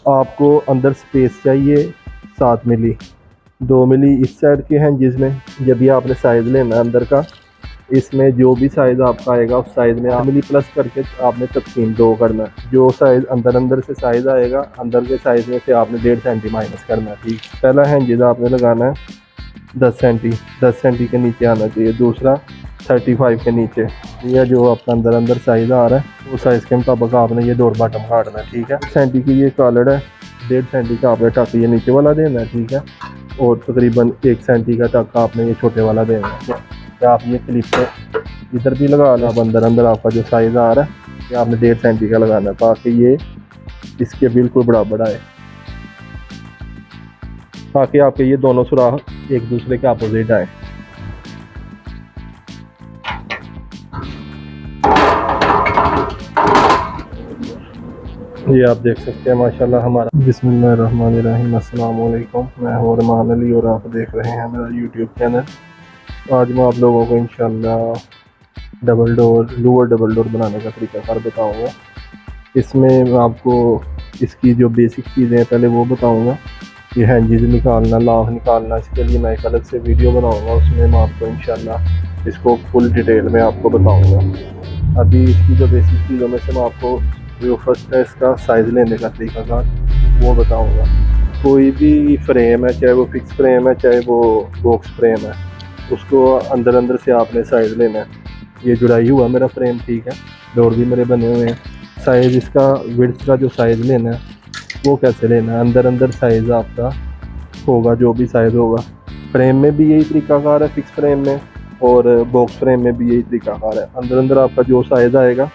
आपको अंदर स्पेस चाहिए 7 मिली, 2 मिली इस साइड के हैं जिसमें जब भी आपने साइज़ लेना है अंदर का, इसमें जो भी साइज़ आपका आएगा उस साइज़ में 8 मिली प्लस करके आपने तकसीम 2 करना है। जो साइज़ अंदर से साइज़ आएगा अंदर के साइज़ में से आपने 1.5 सेंटी माइनस करना है। ठीक, पहला हैंजिज़ आपने लगाना है 10 सेंटी के नीचे आना चाहिए, दूसरा 35 के नीचे। यह जो आपका अंदर साइज़ आ रहा है वो साइज़ के मुताबिक आपने ये डोर बॉटम काटना है। ठीक है, सेंटी की ये कॉलर है, 1.5 सेंटी का आपने टक ये नीचे वाला देना है। ठीक है, और तकरीबन 1 सेंटी का टक आपने ये छोटे वाला देना है। या आप ये क्लिप पे इधर भी लगा लो। अब अंदर आपका जो साइज़ आ रहा है ये आपने 1.5 सेंटी का लगाना है ताकि ये इसके बिल्कुल बराबर आए, ताकि आपके ये दोनों सुराख एक दूसरे के अपोजिट आए। ये आप देख सकते हैं माशाल्लाह हमारा। बिस्मिल्लाहिर्रहमानिर्रहीम, अस्सलाम वालेकुम। मैं हूं अरमान अली और आप देख रहे हैं मेरा यूट्यूब चैनल। आज मैं आप लोगों को इंशाल्लाह लोअर डबल डोर बनाने का तरीकाकार बताऊंगा। इसमें मैं आपको इसकी जो बेसिक चीज़ें हैं पहले वो बताऊंगा। ये हैंजिज़ निकालना, लाफ निकालना, इसके लिए मैं एक अलग से वीडियो बनाऊंगा, उसमें मैं आपको इंशाल्लाह इसको फुल डिटेल में आपको बताऊंगा। अभी इसकी जो बेसिक चीज़ों में से मैं आपको जो फर्स्ट है इसका साइज़ लेने का तरीकाकार वो बताऊंगा। कोई भी फ्रेम है, चाहे वो फिक्स फ्रेम है चाहे वो बॉक्स फ्रेम है, उसको अंदर से आपने साइज़ लेना है। ये जुड़ाई हुआ मेरा फ्रेम, ठीक है, डोर भी मेरे बने हुए हैं। साइज़ इसका विड्थ का जो साइज़ लेना है वो कैसे लेना है, अंदर साइज़ आपका होगा जो भी साइज़ होगा। फ्रेम में भी यही तरीकाकार है, फिक्स फ्रेम में, और बॉक्स फ्रेम में भी यही तरीकाकार है। अंदर आपका जो साइज़ आएगा,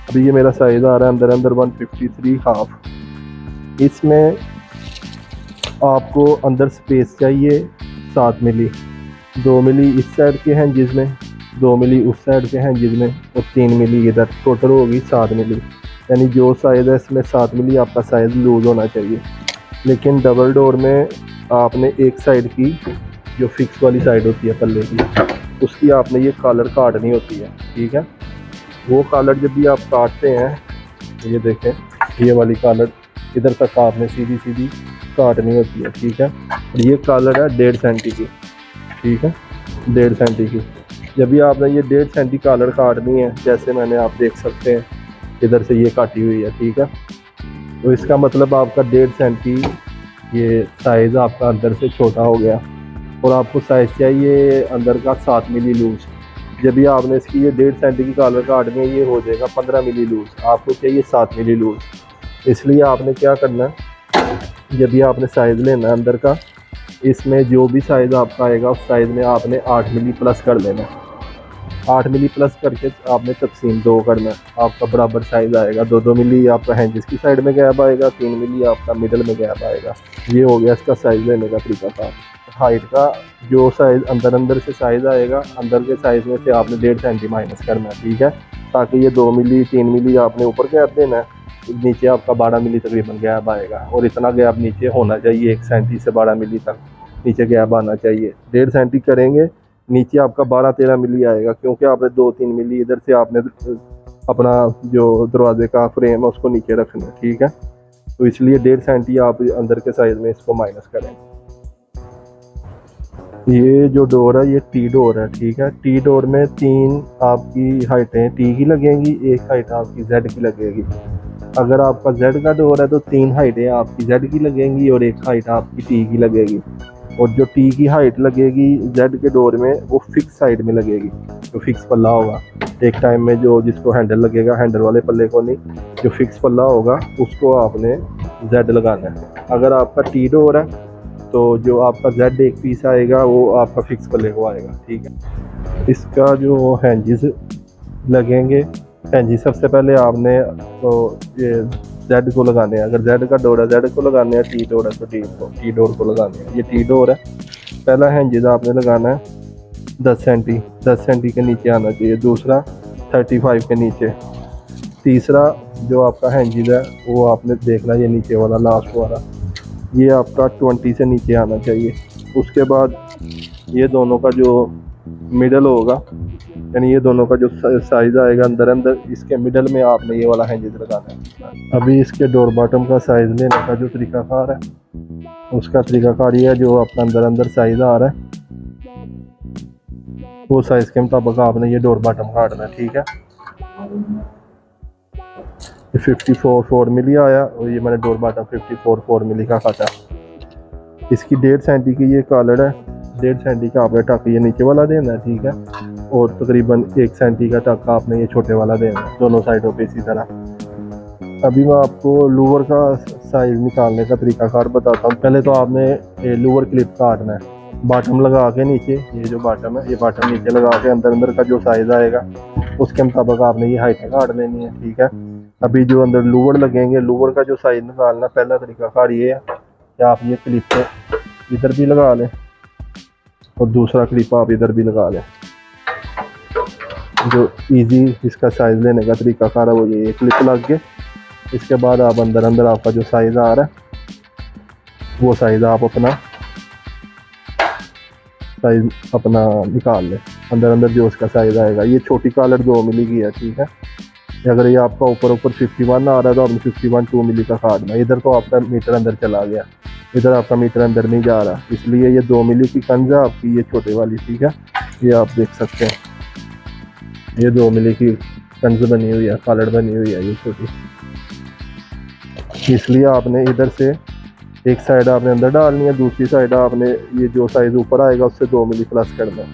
अभी ये मेरा साइज़ आ रहा है अंदर 153 हाफ। इसमें आपको अंदर स्पेस चाहिए 7 मिली, 2 मिली इस साइड के हैं जिसमें, 2 मिली उस साइड के हैं जिसमें, और 3 मिली इधर, टोटल होगी 7 मिली। यानी जो साइज़ है इसमें 7 मिली आपका साइज़ लूज़ होना चाहिए। लेकिन डबल डोर में आपने एक साइड की जो फिक्स वाली साइड होती है पल्ले की, उसकी आपने ये कॉलर काटनी होती है। ठीक है, वो कॉलर जब भी आप काटते हैं, ये देखें ये वाली कॉलर इधर तक आपने सीधी काटनी होती है। ठीक है, और ये कॉलर है 1.5 सेंटी की। ठीक है, 1.5 सेंटी की। जब भी आपने ये 1.5 सेंटी कॉलर काटनी है, जैसे मैंने आप देख सकते हैं इधर से ये काटी हुई है। ठीक है, तो इसका मतलब आपका 1.5 सेंटी ये साइज़ आपका अंदर से छोटा हो गया, और आपको साइज़ चाहिए अंदर का 7 मिली लूज़। जब भी आपने इसकी ये 1.5 सेंटी की कॉलर काटनी है, ये हो जाएगा 15 मिली लूज़, आपको चाहिए 7 मिली लूज़। इसलिए आपने क्या करना है, जब भी आपने साइज़ लेना है अंदर का, इसमें जो भी साइज़ आपका आएगा उस साइज़ में आपने 8 मिली प्लस कर लेना है। 8 मिली प्लस करके आपने तकसीम 2 करना है, आपका बराबर साइज़ आएगा। 2-2 मिली आपका हैंजिस की साइड में गैप आएगा, 3 मिली आपका मिडल में गैप आएगा। ये हो गया इसका साइज़ लेने का तरीका था। हाइट का जो साइज़ अंदर से साइज़ आएगा, अंदर के साइज़ में से आपने 1.5 सेंटी माइनस करना है। ठीक है, ताकि ये 2 मिली 3 मिली आपने ऊपर गैप देना है, नीचे आपका 12 मिली तकरीबन गैप आएगा, और इतना गैप नीचे होना चाहिए, 1 सेंटी से 12 मिली तक नीचे गैप आना चाहिए। 1.5 सेंटी करेंगे, नीचे आपका 12-13 मिली आएगा, क्योंकि आपने 2-3 मिली इधर से आपने अपना जो दरवाजे का फ्रेम है उसको नीचे रखना है। ठीक है, तो इसलिए 1.5 सेंटी आप अंदर के साइज़ में इसको माइनस करें। ये जो डोर है ये टी डोर है। ठीक है, टी डोर में 3 आपकी हाइटें टी की लगेंगी, एक हाइट आपकी जेड की लगेगी। अगर आपका जेड का डोर है तो 3 हाइटें आपकी जेड की लगेंगी और एक हाइट आपकी टी की लगेगी। और जो टी की हाइट लगेगी जेड के डोर में, वो फिक्स साइड में लगेगी, जो फिक्स पल्ला होगा। एक टाइम में जो जिसको हैंडल लगेगा, हैंडल वाले पल्ले को नहीं, जो फिक्स पल्ला होगा उसको आपने जेड लगाना है। अगर आपका टी डोर है तो जो आपका जेड एक पीस आएगा वो आपका फिक्स पल्ले को आएगा। ठीक है, इसका जो हैंजिस लगेंगे, हैंजिस सबसे पहले आपने तो ये जेड को लगाने हैं। अगर जेड का डोर है जेड को लगाने हैं, टी डोर है तो टी डोर को लगाने हैं। ये टी डोर है। पहला हैंजिस आपने लगाना है 10 सेंटी के नीचे आना चाहिए, दूसरा 35 के नीचे, तीसरा जो आपका हैंजिस है वो आपने देखना ये नीचे वाला लास्ट वाला, ये आपका 20 से नीचे आना चाहिए। उसके बाद ये दोनों का जो मिडल होगा यानी ये दोनों का जो साइज़ आएगा अंदर अंदर, इसके मिडल में आपने ये वाला हिंजेस लगाना है। अभी इसके डोर बॉटम का साइज़ लेने का जो तरीकाकार है, उसका तरीकाकार ये है, जो आपका अंदर अंदर साइज़ आ रहा है वो साइज़ के मुताबिक आपने ये डोर बॉटम काटना है, ठीक है। 54 मिली आया और ये मैंने डोर बॉटम 54 मिली का काटा। इसकी 1.5 सेंटी की ये कॉलर है, 1.5 सेंटी का आपने टक ये नीचे वाला देना है, ठीक है। और तकरीबन 1 सेंटी का टक आपने ये छोटे वाला देना है, दोनों साइडों पे इसी तरह। अभी मैं आपको लूवर का साइज़ निकालने का तरीकाकार बताता हूँ। पहले तो आपने लूवर क्लिप काटना है, बॉटम लगा के नीचे, ये जो बॉटम है ये बॉटम नीचे लगा के अंदर अंदर का जो साइज़ आएगा उसके मुताबिक आपने ये हाइट काट लेनी है, ठीक है। अभी जो अंदर लूवर लगेंगे, लूवर का जो साइज़ निकालना, पहला तरीकाकार ये है कि आप ये क्लिप को इधर भी लगा लें और दूसरा क्लिप आप इधर भी लगा लें। जो इजी इसका साइज़ लेने का तरीकाकार है वो ये क्लिप लग के, इसके बाद आप अंदर अंदर आपका जो साइज़ आ रहा है वो साइज़ आप अपना निकाल लें। अंदर अंदर जो उसका साइज़ आएगा, ये छोटी कॉलर 2 मिली की है, ठीक है। अगर ये आपका ऊपर 51 आ रहा है तो आपने 51 2 मिली का काटना। इधर तो आपका मीटर अंदर चला गया, इधर आपका मीटर अंदर नहीं जा रहा, इसलिए ये 2 मिली की कंज है आपकी, ये छोटे वाली, ठीक है। ये आप देख सकते हैं, ये 2 मिली की कंज बनी हुई है, कॉलर बनी हुई है ये छोटी। इसलिए आपने इधर से एक साइड आपने अंदर डालनी है, दूसरी साइड आपने ये जो साइज़ ऊपर आएगा उससे 2 मिली प्लस करना है।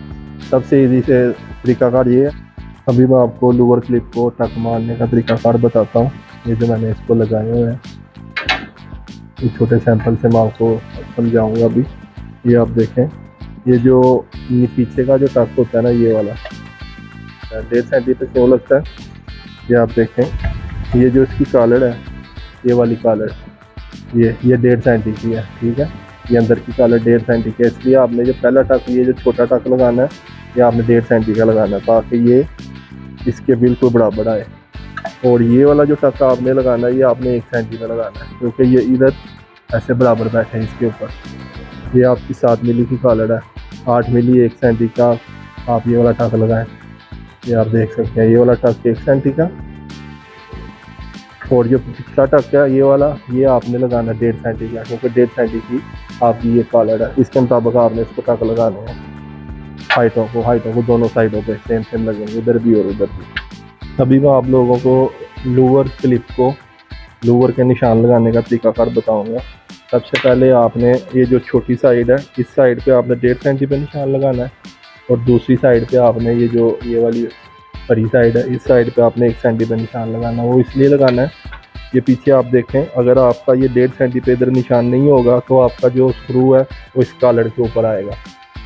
सबसे ईजी से तरीकाकार ये है। अभी मैं आपको लूवर क्लिप को टक मारने का तरीकाकार बताता हूँ। ये जो मैंने इसको लगाए हुए हैं, ये छोटे सैंपल से मैं आपको समझाऊँगा। अभी ये आप देखें, ये जो पीछे का जो टक होता है ना, ये वाला 1.5 सेंटी पे क्यों लगता है, ये आप देखें। ये जो इसकी कॉलर है, ये वाली कॉलर, ये 1.5 सेंटी की है, ठीक है। ये अंदर की कॉलर 1.5 सेंटी की है, इसलिए आपने जो पहला टक, ये जो छोटा टक लगाना है ये आपने 1.5 सेंटी का लगाना है, ताकि ये इसके बिल्कुल बराबर आए। और ये वाला जो टक आपने लगाना है ये आपने 1 सेंटी का लगाना है, क्योंकि ये इधर ऐसे बराबर बैठे हैं इसके ऊपर। ये आपकी 7 मिली की कॉलर है, 8 मिली 1 सेंटी का आप ये वाला टक लगाएं। ये आप देख सकते हैं, ये वाला टक 1 सेंटी का, और जो पिछला टक है ये वाला, ये आपने लगाना 1.5 सेंटी का, क्योंकि 1.5 सेंटी की आपकी ये कॉलर है। इसके मुताबिक आपने इसको टक लगाने हैं। हाइटों को दोनों साइडों पे सेम लगेंगे, इधर भी और उधर भी। अभी मैं आप लोगों को लूवर क्लिप को लूवर के निशान लगाने का तरीकाकार बताऊंगा। सबसे पहले आपने ये जो छोटी साइड है, इस साइड पे आपने 1.5 सेंटी पे निशान लगाना है, और दूसरी साइड पे आपने ये वाली बड़ी साइड है, इस साइड पे आपने 1 सेंटी पे निशान लगाना है। वो इसलिए लगाना है, ये पीछे आप देखें, अगर आपका ये 1.5 सेंटी पे इधर निशान नहीं होगा तो आपका जो स्क्रू है वो इस कॉलर के ऊपर आएगा।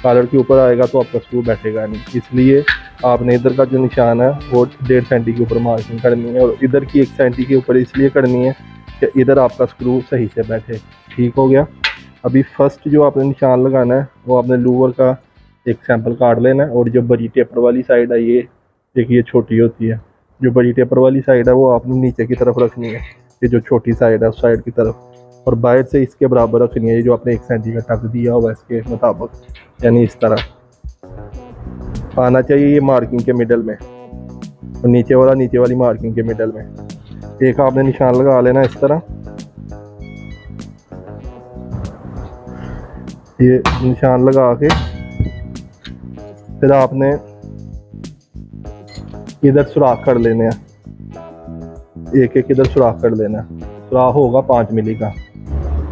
कॉलर के ऊपर आएगा तो आपका स्क्रू बैठेगा नहीं, इसलिए आपने इधर का जो निशान है वो 1.5 सेंटी के ऊपर मार्किंग करनी है, और इधर की 1 सेंटी के ऊपर इसलिए करनी है कि इधर आपका स्क्रू सही से बैठे। ठीक हो गया। अभी फर्स्ट जो आपने निशान लगाना है वो आपने लूवर का एक सैंपल काट लेना है, और जो बड़ी टेपर वाली साइड है, ये छोटी होती है, जो बड़ी टेपर वाली साइड है वो आपने नीचे की तरफ रखनी है, ये जो छोटी साइड है उस साइड की तरफ, और बाहर से इसके बराबर रखनी है, ये जो आपने 1 सेंटी का टक दिया हुआ इसके मुताबिक, यानी इस तरह आना चाहिए ये मार्किंग के मिडल में, और नीचे वाली मार्किंग के मिडल में। एक आपने निशान लगा लेना इस तरह, ये निशान लगा के फिर आपने इधर सुराख कर लेने हैं, एक इधर सुराख कर लेना है। सुराख होगा 5 मिली का।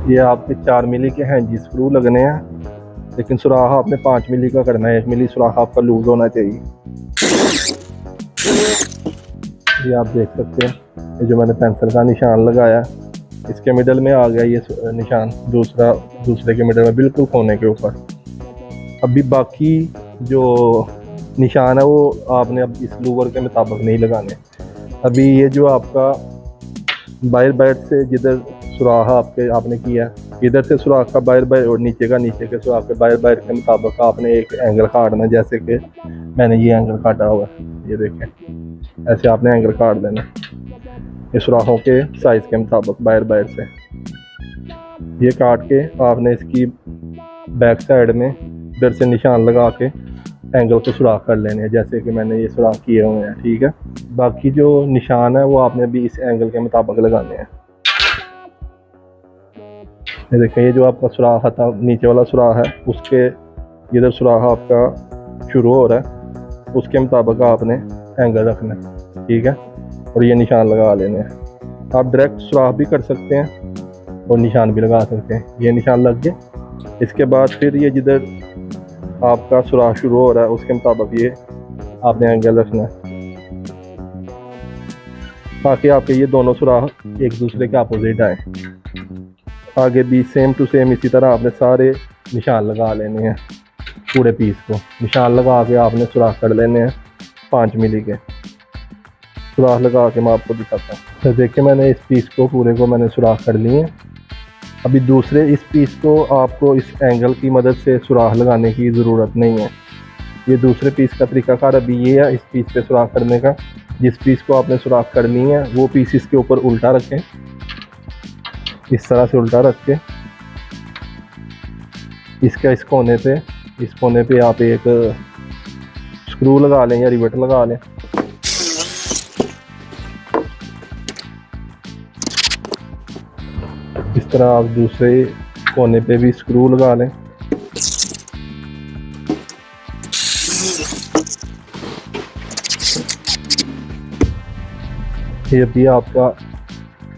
ये आपके 4 मिली के हैंजी स्क्रू लगने हैं, लेकिन सुराख आपने 5 मिली का करना है। 1 मिली सुराख आपका लूज होना चाहिए। ये आप देख सकते हैं, ये जो मैंने पेंसिल का निशान लगाया इसके मिडल में आ गया ये निशान, दूसरे के मिडल में बिल्कुल कोने के ऊपर। अभी बाकी जो निशान है वो आपने अब इस लूवर के मुताबिक नहीं लगाने। अभी ये जो आपका बाहर से जिधर सुराख आपने किया, इधर से सुराख का बाहर और नीचे के सुराख के बाहर के मुताबिक आपने एक एंगल काटना, जैसे कि मैंने ये एंगल काटा हुआ है, ये देखें, ऐसे आपने एंगल काट देना ये सुराखों के साइज़ के मुताबिक बाहर से। ये काट के आपने इसकी बैक साइड में इधर से निशान लगा के एंगल को सुराख कर लेने हैं, जैसे कि मैंने ये सुराख किए हुए हैं। ठीक है, बाकी जो निशान है वो आपने भी इस एंगल के मुताबिक लगाने हैं। ये देखें, ये जो आपका सुराख आता नीचे वाला सुराख है, उसके जिधर सुराख आपका शुरू हो रहा है उसके मुताबिक आपने एंगल रखना है। ठीक है, और ये निशान लगा लेने हैं। आप डायरेक्ट सुराख भी कर सकते हैं और निशान भी लगा सकते हैं। ये निशान लग गए। इसके बाद फिर ये जिधर आपका सुराख शुरू हो रहा है उसके मुताबिक ये आपने एंगल रखना है, ताकि आपके ये दोनों सुराख एक दूसरे के अपोजिट आए। आगे भी सेम टू सेम इसी तरह आपने सारे निशान लगा लेने हैं। पूरे पीस को निशान लगा के आपने सुराख कर लेने हैं 5 मिली के। सुराख लगा के मैं आपको दिखाता हूँ। तो देखिए, मैंने इस पीस को पूरे को मैंने सुराख कर लिए हैं। अभी दूसरे इस पीस को आपको इस एंगल की मदद से सुराख लगाने की ज़रूरत नहीं है। ये दूसरे पीस का तरीकाकार अभी ये है, इस पीस पे सुराख करने का। जिस पीस को आपने सुराख करनी है वो पीस इसके ऊपर उल्टा रखें, इस तरह से उल्टा रख के इसका इस कोने पे आप एक स्क्रू लगा लें या रिवेट लगा लें। इस तरह आप दूसरे कोने पे भी स्क्रू लगा लें। ये भी आपका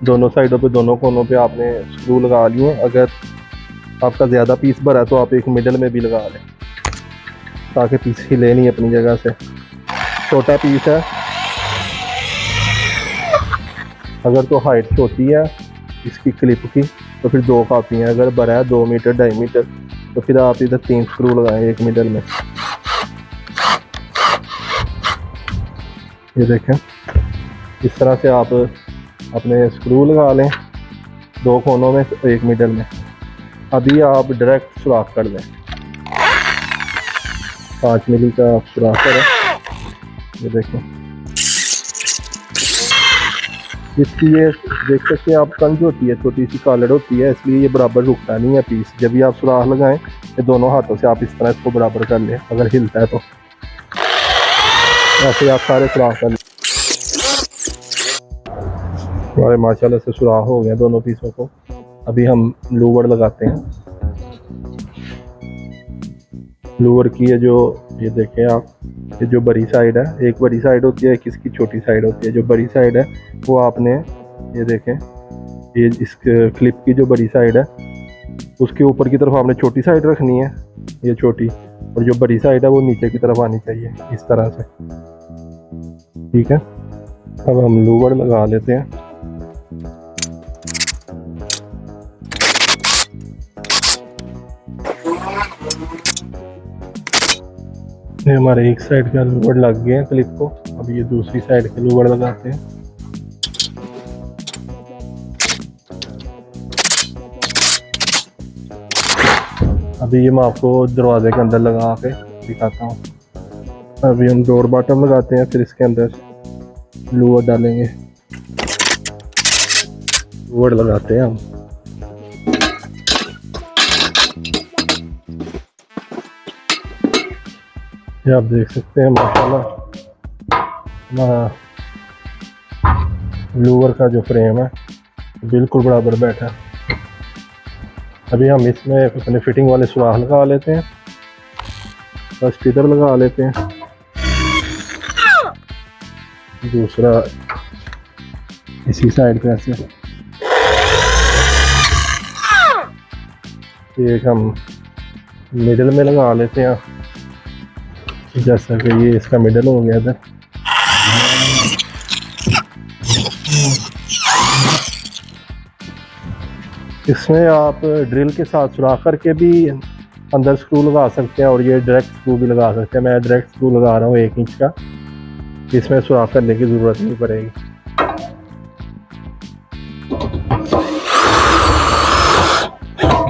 दोनों साइडों पे, दोनों कोनों पे आपने स्क्रू लगा लिए। अगर आपका ज़्यादा पीस भरा है तो आप एक मिडल में भी लगा लें, ताकि पीस हिले नहीं अपनी जगह से। छोटा पीस है, अगर तो हाइट छोटी है इसकी क्लिप की तो फिर 2 काफ़ी हैं। अगर बड़ा है 2 मीटर 2.5 मीटर तो फिर आप इधर 3 स्क्रू लगाएं एक मिडल में। ये देखें, इस तरह से आप अपने स्क्रू लगा लें 2 कोनों में, एक मिडल में। अभी आप डायरेक्ट सुराख कर लें। 5 मिली का आप सुराख करें। ये देखें, इसकी ये देख सकते हैं आप कंज होती है, छोटी सी कॉलर होती है, इसलिए ये बराबर रुकता नहीं है पीस। जब भी आप सुराख लगाएं ये दोनों हाथों से आप इस तरह इसको बराबर कर लें। अगर हिलता है तो ऐसे आप सारे सुराख कर लें। हमारे माशाल्लाह से सुराख हो गए दोनों पीसों को। अभी हम लूवर लगाते हैं। लूवर की ये देखें आप, ये जो बड़ी साइड है, एक बड़ी साइड होती है, एक इसकी छोटी साइड होती है। जो बड़ी साइड है वो आपने, ये देखें, ये इस क्लिप की जो बड़ी साइड है उसके ऊपर की तरफ आपने छोटी साइड रखनी है, ये छोटी, और जो बड़ी साइड है वो नीचे की तरफ आनी चाहिए इस तरह से। ठीक है, अब हम लूवर लगा लेते हैं। ये हमारे एक साइड का लूवर लग गए हैं क्लिप को। अब ये दूसरी साइड के लूवर लगाते हैं। अभी ये मैं आपको दरवाजे के अंदर लगा के दिखाता हूँ। अभी हम डोर बॉटम लगाते हैं, फिर इसके अंदर लूवर डालेंगे। लूवर लगाते हैं हम। ये आप देख सकते हैं माशाल्लाह हमारा लूवर का जो फ्रेम है बिल्कुल बराबर बैठा। अभी हम इसमें अपने फिटिंग वाले सुराख लगा लेते हैं। फर्स्ट इधर लगा लेते हैं, दूसरा इसी साइड पे ऐसे, एक हम मिडिल में लगा लेते हैं, जैसा कि ये इसका मिडल हो गया था। इसमें आप ड्रिल के साथ सुराख करके भी अंदर स्क्रू लगा सकते हैं और ये डायरेक्ट स्क्रू भी लगा सकते हैं। मैं डायरेक्ट स्क्रू लगा रहा हूँ 1 इंच का, इसमें सुराख करने की ज़रूरत नहीं पड़ेगी।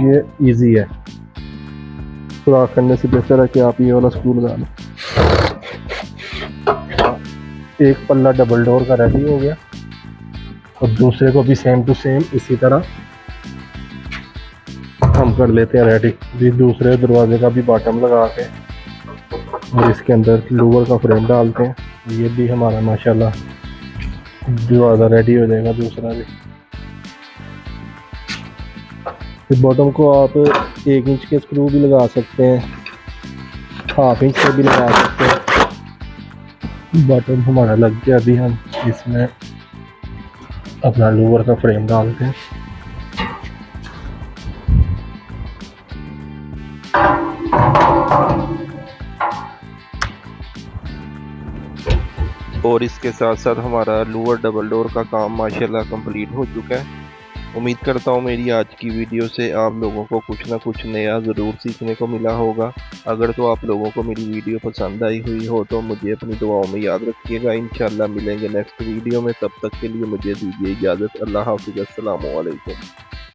ये इजी है, सुराख करने से बेहतर है कि आप ये वाला स्क्रू लगा लें। एक पल्ला डबल डोर का रेडी हो गया और दूसरे को भी सेम टू सेम इसी तरह हम कर लेते हैं रेडी। भी दूसरे दरवाजे का भी बॉटम लगा के और इसके अंदर लोवर का फ्रेम डालते हैं। ये भी हमारा माशाल्लाह दरवाज़ा रेडी हो जाएगा दूसरा भी। इस बॉटम को आप 1 इंच के स्क्रू भी लगा सकते हैं, 1/2 इंच के भी लगा सकते हैं। बॉटम हमारा लग गया, अभी हम इसमें अपना लोवर का फ्रेम डालते हैं। और इसके साथ साथ हमारा लोअर डबल डोर का काम माशाल्लाह कंप्लीट हो चुका है। उम्मीद करता हूँ मेरी आज की वीडियो से आप लोगों को कुछ ना कुछ नया ज़रूर सीखने को मिला होगा। अगर तो आप लोगों को मेरी वीडियो पसंद आई हुई हो तो मुझे अपनी दुआओं में याद रखिएगा। इंशाल्लाह मिलेंगे नेक्स्ट वीडियो में, तब तक के लिए मुझे दीजिए इजाज़त। अल्लाह हाफ़िज़, अस्सलामु अलैकुम।